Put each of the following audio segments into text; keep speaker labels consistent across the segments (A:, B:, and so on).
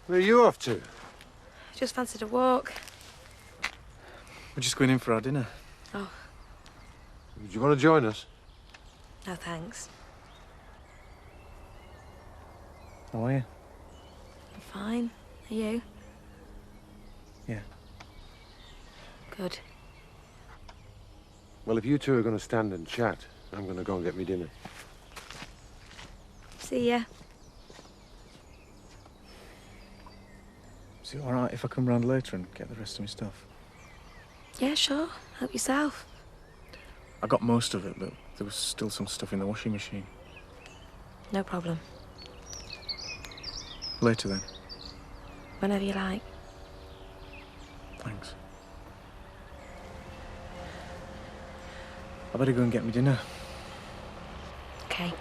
A: Where are you off to?
B: Just fancied a walk.
C: We're just going in for our dinner.
B: Oh.
A: Do you want to join us?
B: No, thanks.
C: How are you?
B: I'm fine. Are you?
C: Yeah.
B: Good.
A: Well, if you two are going to stand and chat, I'm going to go and get me dinner.
B: See ya.
C: Is it all right if I come round later and get the rest of my stuff?
B: Yeah, sure. Help yourself.
C: I got most of it, but there was still some stuff in the washing machine.
B: No problem.
C: Later, then.
B: Whenever you like.
C: Thanks. I better go and get me dinner.
B: Okay.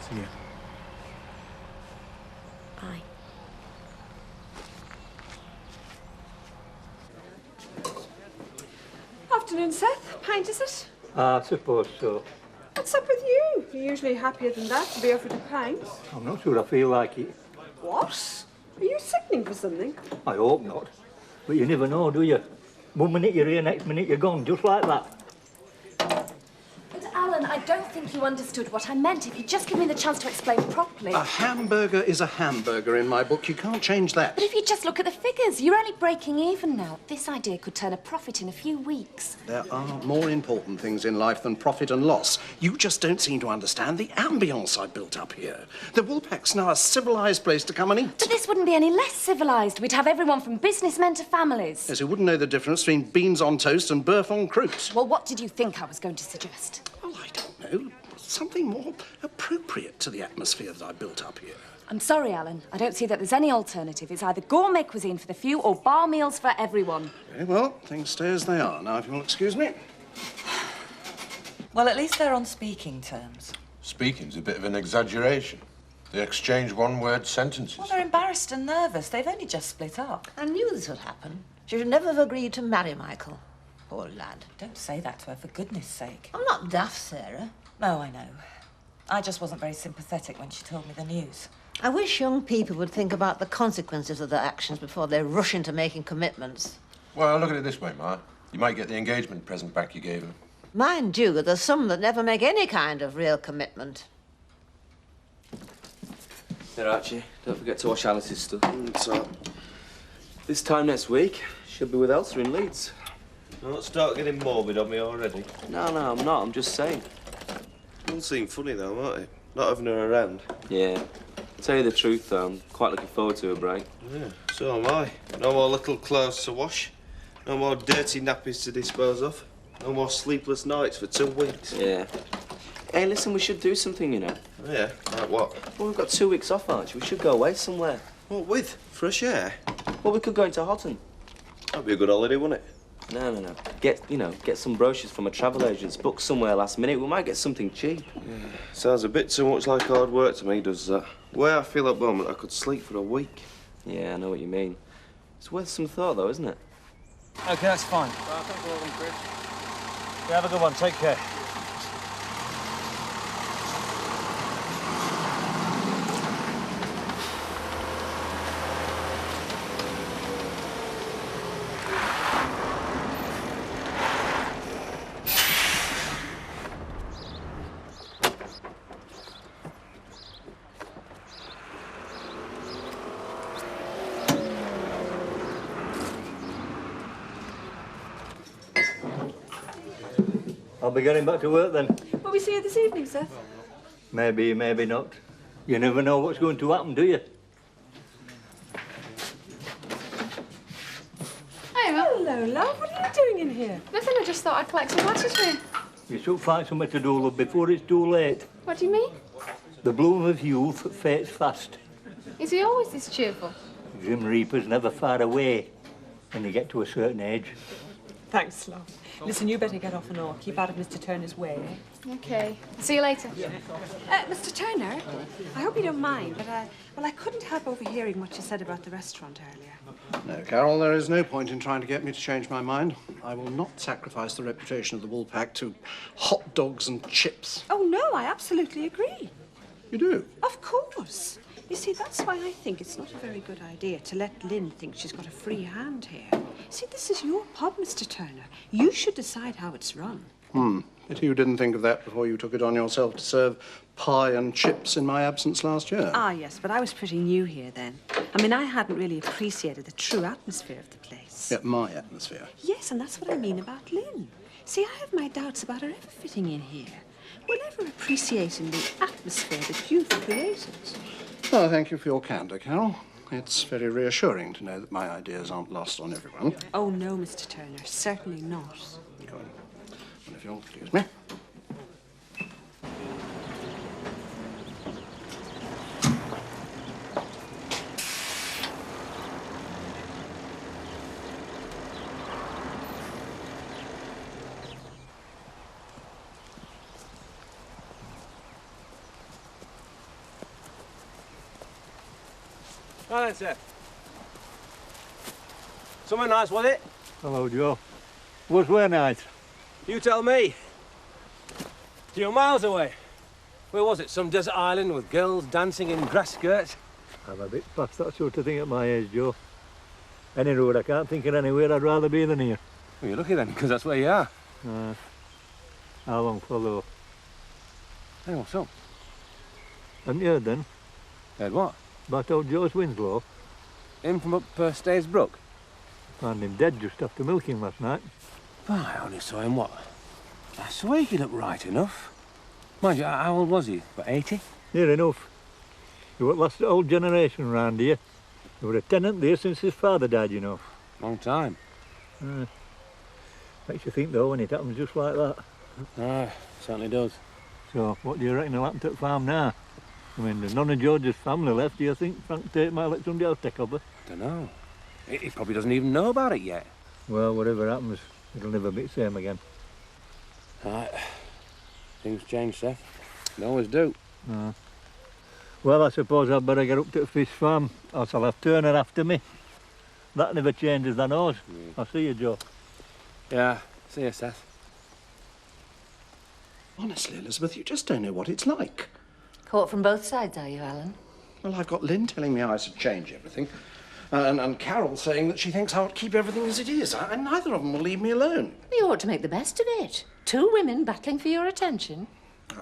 C: See ya.
B: Bye.
D: Afternoon, Seth. Pint, is it?
E: I suppose so.
D: What's up with you? You're usually happier than that to be offered a pint.
E: I'm not sure I feel like it.
D: What? Are you sickening for something?
E: I hope not. But you never know, do you? One minute you're here, next minute you're gone, just like that.
F: But Alan, I don't think you understood what I meant. If you'd just give me the chance to explain properly.
G: A hamburger is a hamburger in my book. You can't change that.
F: But if you just look at the figures, you're only breaking even now. This idea could turn a profit in a few weeks.
G: There are more important things in life than profit and loss. You just don't seem to understand the ambience I built up here. The Woolpack's now a civilised place to come and eat.
F: But this wouldn't be any less civilised. We'd have everyone from businessmen to families.
G: Yes, you wouldn't know the difference between beans on toast and beurre en croûte.
F: Well, what did you think I was going to suggest?
G: Well, I don't know. Something more appropriate to the atmosphere that I built up here.
F: I'm sorry, Alan. I don't see that there's any alternative. It's either gourmet cuisine for the few or bar meals for everyone.
G: Very well, things stay as they are. Now, if you'll excuse me.
H: Well, at least they're on speaking terms.
A: Speaking's a bit of an exaggeration. They exchange one-word sentences.
H: Well, they're embarrassed and nervous. They've only just split up.
I: I knew this would happen. She should never have agreed to marry Michael. Poor lad.
H: Don't say that to her, for goodness sake.
I: I'm not daft, Sarah.
H: No, I know. I just wasn't very sympathetic when she told me the news.
I: I wish young people would think about the consequences of their actions before they rush into making commitments.
A: Well, look at it this way, Ma. You might get the engagement present back you gave him.
I: Mind you, there's some that never make any kind of real commitment.
J: There, Archie. Don't forget to wash Alice's stuff. So, this time next week, she'll be with Elsa in Leeds.
K: Don't start getting morbid on me already.
J: No, I'm not. I'm just saying.
K: It will seem funny, though, won't it? Not having her around.
J: Yeah. To tell you the truth, though, I'm quite looking forward to her break.
K: Yeah, so am I. No more little clothes to wash. No more dirty nappies to dispose of. No more sleepless nights for 2 weeks.
J: Yeah. Hey, listen, we should do something, you know.
K: Yeah, like what?
J: Well, we've got 2 weeks off, Archie. We should go away somewhere.
K: What with? Fresh air?
J: Well, we could go into Houghton.
K: That'd be a good holiday, wouldn't it?
J: No. Get some brochures from a travel agent. Book somewhere last minute. We might get something cheap.
K: Yeah. Sounds a bit too much like hard work to me, does that? The way I feel at the moment, I could sleep for a week.
J: Yeah, I know what you mean. It's worth some thought, though, isn't it?
E: OK, that's fine.
J: Well, thanks a lot, Chris.
E: Yeah, have a good one. Take care. I'll be getting back to work then.
D: Will we see you this evening, Seth?
E: Maybe, maybe not. You never know what's going to happen, do you?
D: Hey, Mum. Hello, love. What are you doing in here?
B: Nothing, I just thought I'd collect some matches for you.
E: You should find something to do, love, before it's too late.
B: What do you mean?
E: The bloom of youth fades fast.
B: Is he always this cheerful?
E: Grim Reaper's never far away when you get to a certain age.
D: Thanks, love. Listen, you better get off and all. Keep out of Mr. Turner's way.
B: Okay. See you later.
D: Mr. Turner, I hope you don't mind, but I couldn't help overhearing what you said about the restaurant earlier.
G: No, Carol, there is no point in trying to get me to change my mind. I will not sacrifice the reputation of the Woolpack to hot dogs and chips.
D: Oh, no, I absolutely agree.
G: You do?
D: Of course. You see, that's why I think it's not a very good idea to let Lynn think she's got a free hand here. See, this is your pub, Mr. Turner. You should decide how it's run.
G: Pity you didn't think of that before you took it on yourself to serve pie and chips in my absence last year.
D: Ah, yes, but I was pretty new here then. I mean, I hadn't really appreciated the true atmosphere of the place.
G: Yeah, my atmosphere.
D: Yes, and that's what I mean about Lynn. See, I have my doubts about her ever fitting in here. We're never appreciating the atmosphere that you've created.
G: Well, thank you for your candour, Carol. It's very reassuring to know that my ideas aren't lost on everyone.
D: Oh, no, Mr. Turner, certainly not.
G: Good. Well, if you'll excuse me.
L: Well then, sir. Somewhere nice, was it?
E: Hello, Joe. Was where nice?
L: You tell me. You're miles away. Where was it? Some desert island with girls dancing in grass skirts?
E: I'm a bit past that sort of thing at my age, Joe. Any road, I can't think of anywhere I'd rather be than here.
L: Well, you're lucky then, because that's where you are.
E: How long for, though?
L: Hey, what's up?
E: Haven't you heard then?
L: Heard what?
E: About old Joe's Winslow.
L: Him from up Stays Brook?
E: Found him dead just after milking last night.
L: I only saw him, what, last week. He looked right enough. Mind you, how old was he? About 80?
E: Near enough. He was last old generation round here. He was a tenant there since his father died, you know.
L: Long time.
E: Makes you think, though, when it happens just like that.
L: Certainly does.
E: So, what do you reckon will happen to the farm now? I mean, there's none of George's family left. Do you think Frank Tate might let somebody else take over?
L: Dunno. He probably doesn't even know about it yet.
E: Well, whatever happens, it'll never be the same again.
L: Right. Things change, Seth. They always do.
E: Well, I suppose I'd better get up to the fish farm, else I'll have Turner after me. That never changes, I knows. I'll see you, Joe.
L: Yeah, see you, Seth.
G: Honestly, Elizabeth, you just don't know what it's like.
I: Caught from both sides, are you, Alan?
G: Well, I've got Lynn telling me I should change everything, and Carol saying that she thinks I ought to keep everything as it is, and neither of them will leave me alone.
I: You ought to make the best of it. Two women battling for your attention.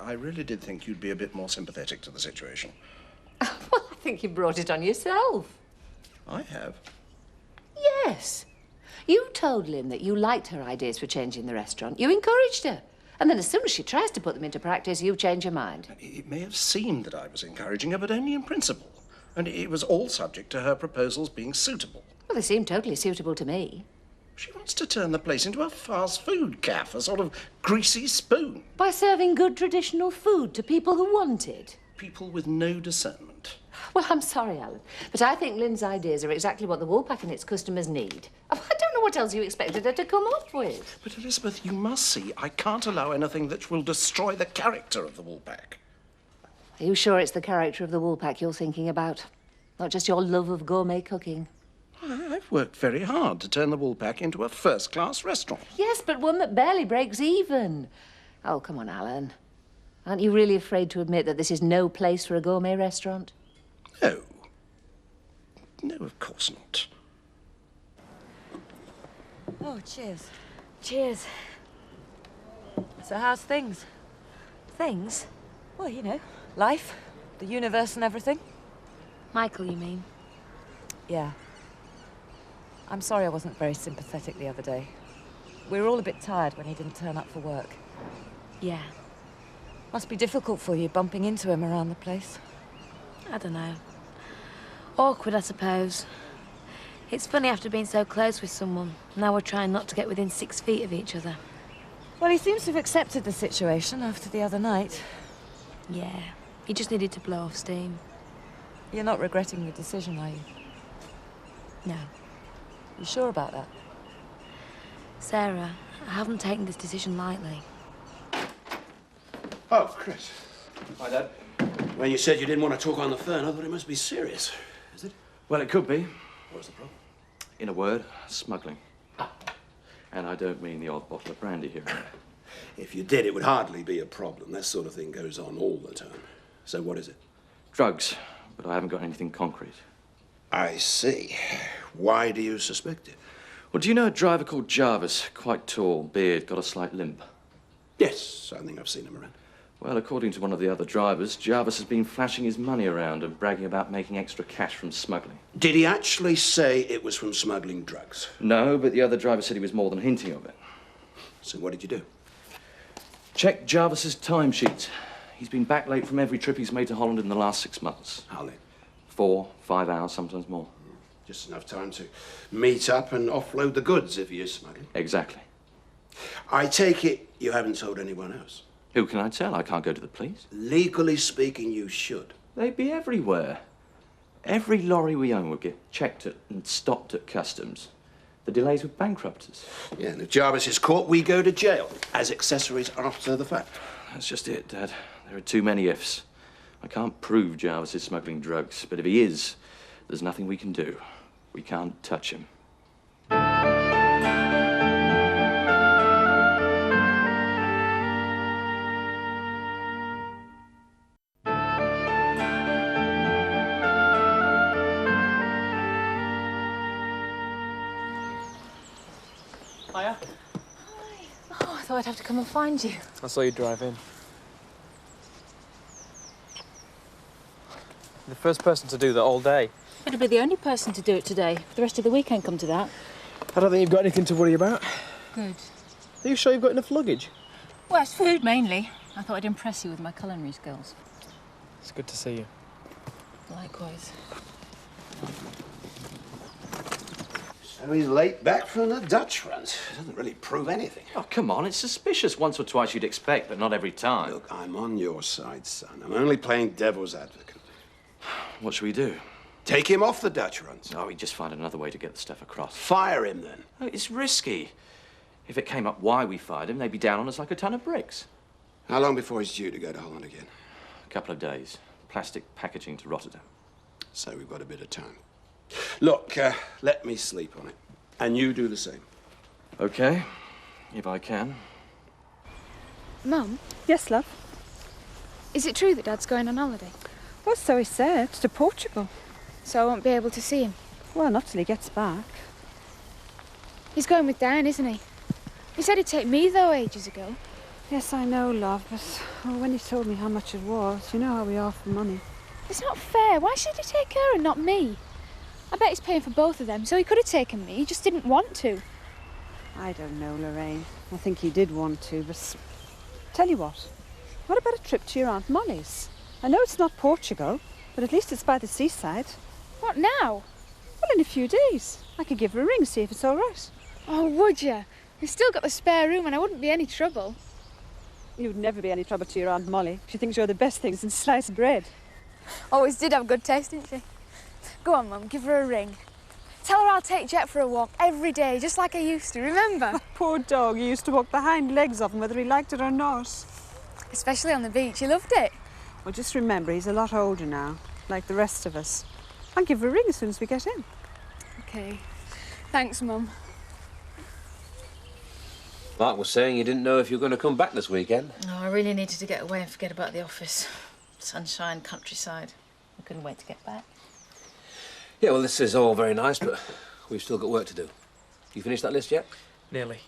G: I really did think you'd be a bit more sympathetic to the situation.
I: Well, I think you brought it on yourself.
G: I have.
I: Yes. You told Lynn that you liked her ideas for changing the restaurant. You encouraged her. And then as soon as she tries to put them into practice, you change your mind.
G: It may have seemed that I was encouraging her, but only in principle. And it was all subject to her proposals being suitable.
I: Well, they seem totally suitable to me.
G: She wants to turn the place into a fast food cafe, a sort of greasy spoon.
I: By serving good traditional food to people who want it.
G: People with no discernment.
I: Well, I'm sorry, Alan, but I think Lynn's ideas are exactly what the Woolpack and its customers need. I don't know what else you expected her to come up with.
G: But, Elizabeth, you must see, I can't allow anything that will destroy the character of the Woolpack.
I: Are you sure it's the character of the Woolpack you're thinking about? Not just your love of gourmet cooking?
G: I've worked very hard to turn the Woolpack into a first-class restaurant.
I: Yes, but one that barely breaks even. Oh, come on, Alan. Aren't you really afraid to admit that this is no place for a gourmet restaurant?
G: No. No, of course not.
H: Oh, cheers. Cheers. So how's things? Things? Well, you know, life, the universe and everything.
B: Michael, you mean?
H: Yeah. I'm sorry I wasn't very sympathetic the other day. We were all a bit tired when he didn't turn up for work.
B: Yeah.
H: Must be difficult for you bumping into him around the place.
B: I don't know. Awkward, I suppose. It's funny after being so close with someone. Now we're trying not to get within 6 feet of each other.
H: Well, he seems to have accepted the situation after the other night.
B: Yeah. He just needed to blow off steam.
H: You're not regretting your decision, are you?
B: No.
H: You sure about that?
B: Sarah, I haven't taken this decision lightly.
M: Oh, Chris. Hi, Dad. When you said you didn't want to talk on the phone, I thought it must be serious. Is it?
J: Well, it could be.
M: What's the problem?
J: In a word, smuggling. And I don't mean the odd bottle of brandy here.
M: If you did, it would hardly be a problem. That sort of thing goes on all the time. So what is it?
J: Drugs.
N: but I haven't got anything concrete.
M: I see. Why do you suspect it?
N: Well, do you know a driver called Jarvis? Quite tall, beard, got a slight limp.
M: Yes, I think I've seen him around.
N: Well, according to one of the other drivers, Jarvis has been flashing his money around and bragging about making extra cash from smuggling.
M: Did he actually say it was from smuggling drugs?
N: No, but the other driver said he was more than hinting of it.
M: So what did you do?
N: Check Jarvis's timesheet. He's been back late from every trip he's made to Holland in the last 6 months.
M: How late?
N: 4, 5 hours, sometimes more.
M: Just enough time to meet up and offload the goods if he is smuggling.
N: Exactly.
M: I take it you haven't told anyone else?
N: Who can I tell? I can't go to the police.
M: Legally speaking, you should.
N: They'd be everywhere. Every lorry we own would get checked at and stopped at customs. The delays would bankrupt us.
M: Yeah, and if Jarvis is caught, we go to jail as accessories after the fact.
N: That's just it, Dad. There are too many ifs. I can't prove Jarvis is smuggling drugs, but if he is, there's nothing we can do. We can't touch him.
C: Hiya.
F: Oh, I thought I'd have to come and find you.
C: I saw you drive in. The first person to do that all day.
O: It'll be the only person to do it today. If the rest of the weekend come to that.
C: I don't think you've got anything to worry about.
O: Good.
C: Are you sure you've got enough luggage?
O: Well, it's food mainly. I thought I'd impress you with my culinary skills.
C: It's good to see you.
O: Likewise.
M: So he's late back from the Dutch front. Doesn't really prove anything.
N: Oh, come on, it's suspicious. Once or twice you'd expect, but not every time.
M: Look, I'm on your side, son. I'm only playing devil's advocate.
N: What should we do?
M: Take him off the Dutch runs.
N: Oh, we'd just find another way to get the stuff across.
M: Fire him, then.
N: Oh, it's risky. If it came up why we fired him, they'd be down on us like a ton of bricks.
M: How long before he's due to go to Holland again?
N: A couple of days. Plastic packaging to Rotterdam.
M: So we've got a bit of time. Look, let me sleep on it. And you do the same.
N: Okay, if I can.
P: Mum,
D: Yes, love?
P: is it true that Dad's going on holiday?
D: Well, so he said, to Portugal.
P: So I won't be able to see him.
D: Well, not till he gets back.
P: He's going with Dan, isn't he? He said he'd take me, though, ages ago.
D: Yes, I know, love, but when he told me how much it was, you know how we are for money.
P: It's not fair. Why should he take her and not me? I bet he's paying for both of them, so he could have taken me. He just didn't want to.
D: I don't know, Lorraine. I think he did want to, but... Tell you what about a trip to your Aunt Molly's? I know it's not Portugal, but at least it's by the seaside.
P: What now?
D: Well, in a few days. I could give her a ring, see if it's all right.
P: Oh, would you? You've still got the spare room and I wouldn't be any trouble.
D: You'd never be any trouble to your Aunt Molly. She thinks you're the best things in sliced bread.
P: Always did have good taste, didn't she? Go on, Mum, give her a ring. Tell her I'll take Jet for a walk every day, just like I used to, remember?
D: Poor dog, he used to walk the hind legs of him, whether he liked it or not.
P: Especially on the beach, he loved it.
D: Well, just remember, he's a lot older now, like the rest of us. I'll give her a ring as soon as we get in.
P: OK. Thanks, Mum.
L: Mark was saying you didn't know if you were going to come back this weekend.
O: Oh, I really needed to get away and forget about the office. Sunshine, countryside. I couldn't wait to get back.
L: Yeah, well, this is all very nice, but we've still got work to do. You finished that list yet?
C: Nearly.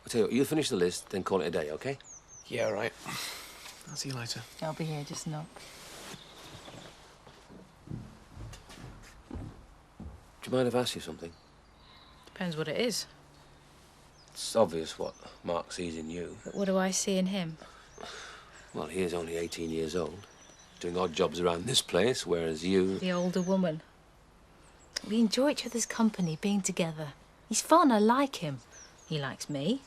L: I'll tell you what, you finish the list, then call it a day, OK?
C: Yeah, all right. I'll see you later.
O: I'll be here, just knock.
L: Do you mind if I ask you something?
O: Depends what it is.
L: It's obvious what Mark sees in you.
O: But what do I see in him?
L: Well, he is only 18 years old, doing odd jobs around this place, whereas you...
O: The older woman. We enjoy each other's company, being together. He's fun, I like him. He likes me.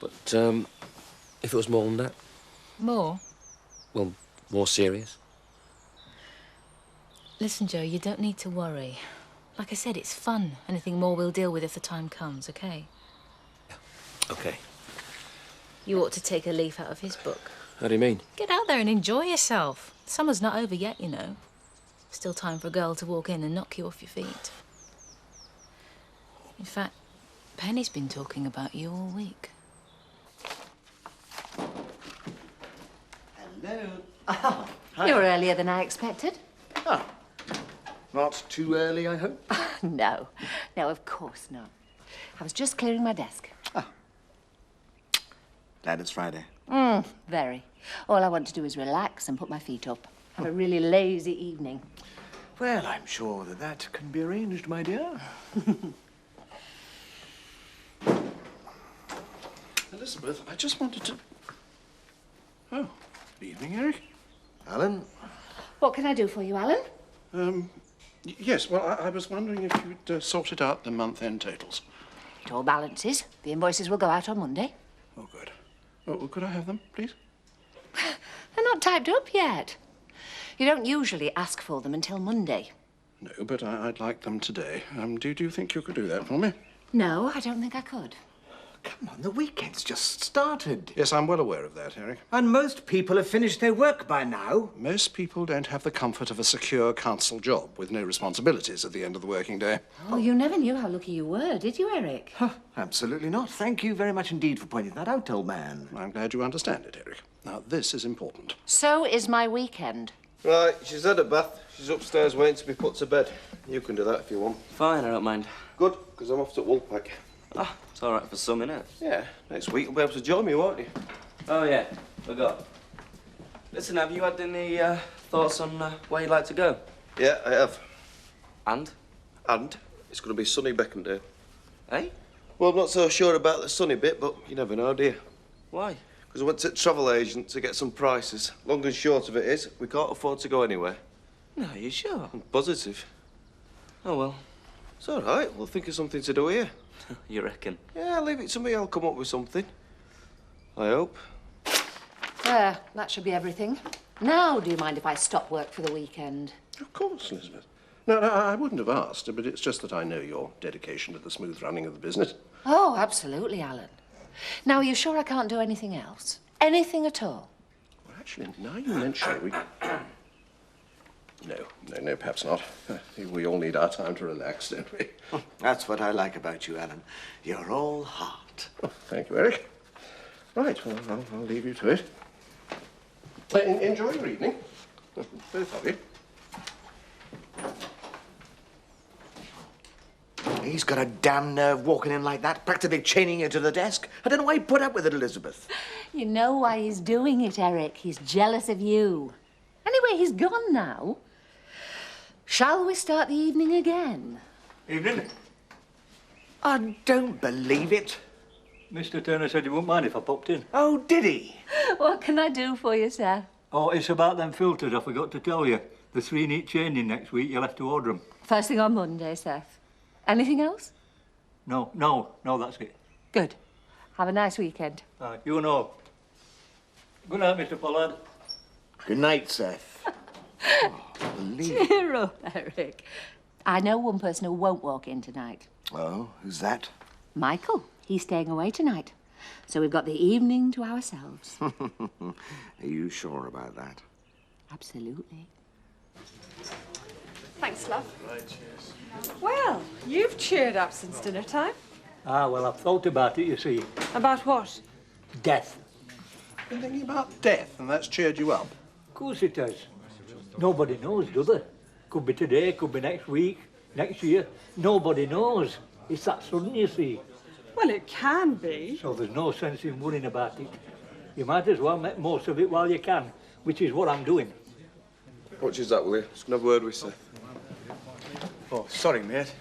L: But, if it was more than that?
O: More?
L: Well, more serious?
O: Listen, Joe, you don't need to worry. Like I said, it's fun. Anything more we'll deal with if the time comes, OK?
L: OK.
O: You ought to take a leaf out of his book.
L: How do you mean?
O: Get out there and enjoy yourself. Summer's not over yet, you know. Still time for a girl to walk in and knock you off your feet. In fact, Penny's been talking about you all week.
I: Hello. Oh, you're earlier than I expected.
Q: Not too early, I hope?
I: No, no, of course not. I was just clearing my desk.
Q: Glad it's Friday.
I: Very. All I want to do is relax and put my feet up. Have a really lazy evening.
Q: Well, I'm sure that can be arranged, my dear.
G: Elizabeth, I just wanted to... Oh, good evening, Eric.
Q: Alan?
I: What can I do for you, Alan?
G: Yes, well, I was wondering if you'd sorted out the month-end totals.
I: It all balances. The invoices will go out on Monday.
G: Oh, good. Oh, well, could I have them, please?
I: They're not typed up yet. You don't usually ask for them until Monday.
G: No, but I'd like them today. Do you think you could do that for me?
I: No, I don't think I could.
Q: Come on, the weekend's just started.
G: Yes, I'm well aware of that, Eric.
Q: And most people have finished their work by now.
G: Most people don't have the comfort of a secure council job with no responsibilities at the end of the working day.
I: Oh, you never knew how lucky you were, did you, Eric?
Q: Absolutely not. Thank you very much indeed for pointing that out, old man.
G: I'm glad you understand it, Eric. Now, this is important.
I: So is my weekend.
K: Right, she's had a bath. She's upstairs waiting to be put to bed. You can do that if you want.
J: Fine, I don't mind.
K: Good, because I'm off to Woolpack.
J: Ah, it's all right for some, innit?
K: Yeah, next week you'll be able to join me, won't you?
J: Oh, yeah, forgot. Listen, have you had any thoughts on where you'd like to go?
K: Yeah, I have.
J: And?
K: And it's going to be sunny Beckendale.
J: Eh?
K: Well, I'm not so sure about the sunny bit, but you never know, do you?
J: Why?
K: Because I went to a travel agent to get some prices. Long and short of it is, we can't afford to go anywhere.
J: No, you sure?
K: I'm positive.
J: Oh, well.
K: It's all right. We'll think of something to do here.
J: You reckon?
K: Yeah, leave it to me. I'll come up with something. I hope.
I: There, that should be everything. Now, do you mind if I stop work for the weekend?
G: Of course, Elizabeth. No, I wouldn't have asked, but it's just that I know your dedication to the smooth running of the business.
I: Oh, absolutely, Alan. Now, are you sure I can't do anything else? Anything at all?
G: Well, actually, now you mention it, we... No, perhaps not. We all need our time to relax, don't we?
Q: That's what I like about you, Alan. You're all heart.
G: Oh, thank you, Eric. Right, well, I'll leave you to it. Enjoy your evening, both of you.
Q: He's got a damn nerve walking in like that, practically chaining you to the desk. I don't know why he put up with it, Elizabeth.
I: You know why he's doing it, Eric. He's jealous of you. Anyway, he's gone now. Shall we start the evening again?
E: Evening.
Q: I don't believe it.
E: Mr. Turner said he wouldn't mind if I popped in.
Q: Oh, did he?
I: What can I do for you, sir?
E: Oh, it's about them filters, I forgot to tell you. The 3 need changing next week, you'll have to order them.
I: First thing on Monday, Seth. Anything else?
E: No, that's it.
I: Good. Have a nice weekend.
E: You know. Good night, Mr. Pollard.
Q: Good night, Seth.
I: Cheer up, Eric. I know one person who won't walk in tonight.
Q: Oh, who's that?
I: Michael. He's staying away tonight. So we've got the evening to ourselves.
Q: Are you sure about that?
I: Absolutely.
D: Thanks, love.
K: Right, cheers.
D: Well, you've cheered up since dinner time.
E: Well, I've thought about it, you see.
D: About what?
E: Death.
G: You're thinking about death, and that's cheered you up?
E: Of course it has. Nobody knows, do they? Could be today, could be next week, next year. Nobody knows. It's that sudden, you see.
D: Well, it can be.
E: So there's no sense in worrying about it. You might as well make most of it while you can, which is what I'm doing.
K: Watch that, will you? Just gonna have a word with Seth.
C: Oh, sorry, mate.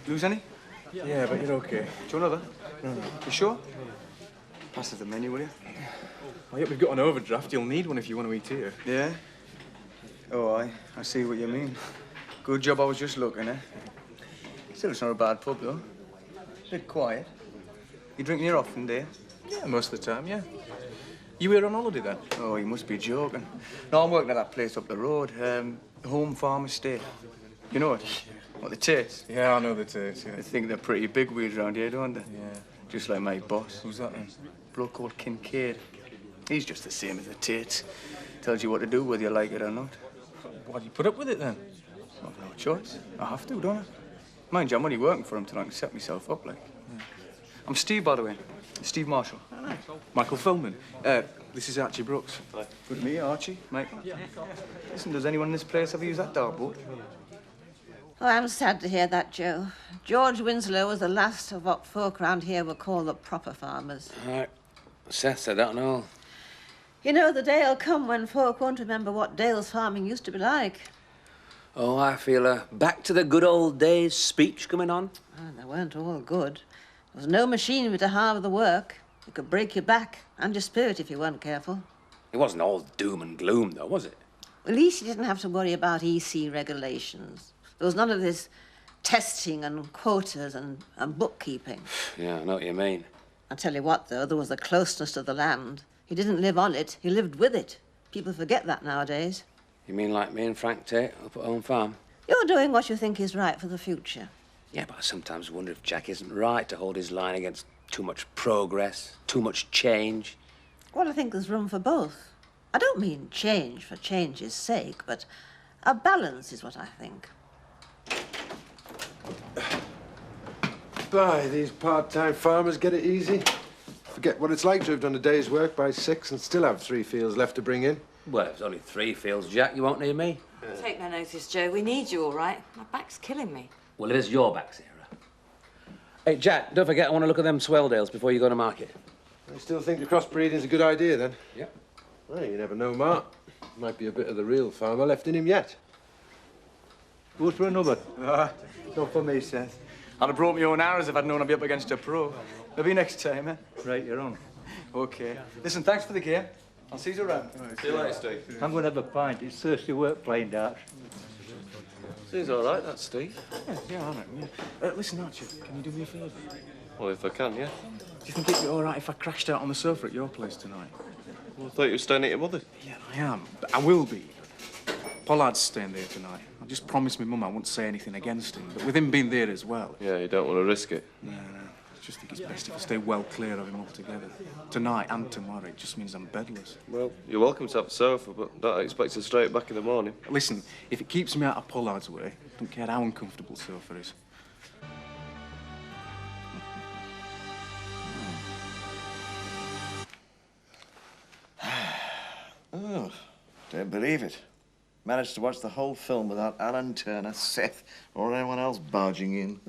C: Lose any? Yeah, but you're okay.
M: Do you want another?
C: No.
M: You sure?
C: Pass us the menu, will you? Oh, yeah, we've got an overdraft. You'll need one if you want to eat here.
M: Yeah? Oh, I see what you mean. Good job I was just looking, eh? Still, it's not a bad pub, though. Bit quiet. You drink here often, do you?
C: Yeah, most of the time, yeah. You here on holiday, then?
M: Oh, you must be joking. No, I'm working at that place up the road, Home Farm Estate. You know it? What, the Tates?
C: Yeah, I know the Tates, yeah.
M: They think they're pretty big wigs around here, don't they?
C: Yeah.
M: Just like my boss.
C: Who's that, then?
M: Bloke called Kincaid. He's just the same as the Tates. Tells you what to do, whether you like it or not.
C: Why do you put up with it, then?
M: I've no choice. I have to, don't I? Mind you, I'm only working for him till I can set myself up, like. Yeah. I'm Steve, by the way. Steve Marshall.
C: Michael Philman. This is Archie Brooks.
M: Good to meet you, Archie. Michael. Listen, does anyone in this place ever use that dartboard?
I: Oh, I'm sad to hear that, Joe. George Winslow was the last of what folk round here would call the proper farmers.
L: Right. Seth said that and all.
I: You know, the day'll come when folk won't remember what Dale's farming used to be like.
L: Oh, I feel a back to the good old days speech coming on.
I: Oh, they weren't all good. There was no machinery to halve the work. It could break your back and your spirit if you weren't careful.
L: It wasn't all doom and gloom, though, was it?
I: At least you didn't have to worry about EC regulations. There was none of this testing and quotas and bookkeeping.
L: Yeah, I know what you mean.
I: I tell you what, though, there was the closeness to the land. He didn't live on it, he lived with it. People forget that nowadays.
L: You mean like me and Frank Tate up at home farm?
I: You're doing what you think is right for the future.
L: Yeah, but I sometimes wonder if Jack isn't right to hold his line against too much progress, too much change.
I: Well, I think there's room for both. I don't mean change for change's sake, but a balance is what I think.
A: Bye, these part-time farmers get it easy. Forget what it's like to have done a day's work by 6 and still have 3 fields left to bring in.
L: Well, it's only 3 fields, Jack. You won't need me.
H: Take no notice, Joe. We need you, all right. My back's killing me.
L: Well, it is your back, Sarah. Hey, Jack, don't forget I want to look at them Swelldales before you go to market.
A: I still think the crossbreeding's a good idea, then?
L: Yep.
A: Well, you never know, Mark. Might be a bit of the real farmer left in him yet.
E: Goes for another.
M: Not for me, Seth. I'd have brought my own arrows if I'd known I'd be up against a pro. Maybe next time, eh?
E: Right, you're on.
M: OK. Listen, thanks for the game. I'll see you around.
K: See you later, Steve.
E: I'm going to have a pint. It's thirsty work playing darts.
K: Seems all right, that, Steve.
C: Yeah, I reckon, yeah. Listen, Archie, can you do me a favour?
K: Well, if I can, yeah.
C: Do you think it'd be all right if I crashed out on the sofa at your place tonight?
K: Well, I thought you were staying at your mother's.
C: Yeah, I am. But I will be. Pollard's staying there tonight. I just promised my mum I wouldn't say anything against him, but with him being there as well.
K: Yeah, you don't want to risk it.
C: No. I just think it's best if I stay well clear of him altogether. Tonight and tomorrow, it just means I'm bedless.
K: Well, you're welcome to have the sofa, but don't expect to straight back in the morning.
C: Listen, if it keeps me out of Pollard's way, I don't care how uncomfortable sofa is.
Q: Oh, don't believe it. Managed to watch the whole film without Alan Turner, Seth, or anyone else barging in.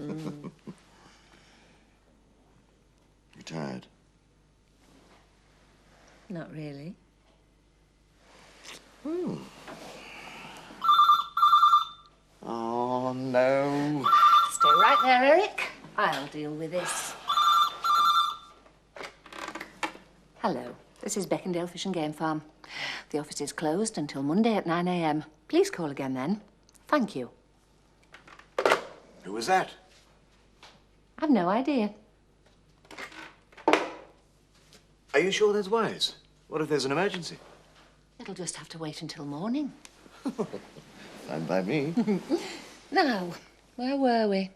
Q: You tired?
I: Not really.
Q: Oh, no.
I: Stay right there, Eric. I'll deal with this. Hello, this is Beckendale Fish and Game Farm. The office is closed until Monday at 9 a.m. Please call again then. Thank you.
Q: Who was that?
I: I've no idea.
Q: Are you sure there's wires? What if there's an emergency?
I: It'll just have to wait until morning.
Q: Fine by me.
I: Now, where were we?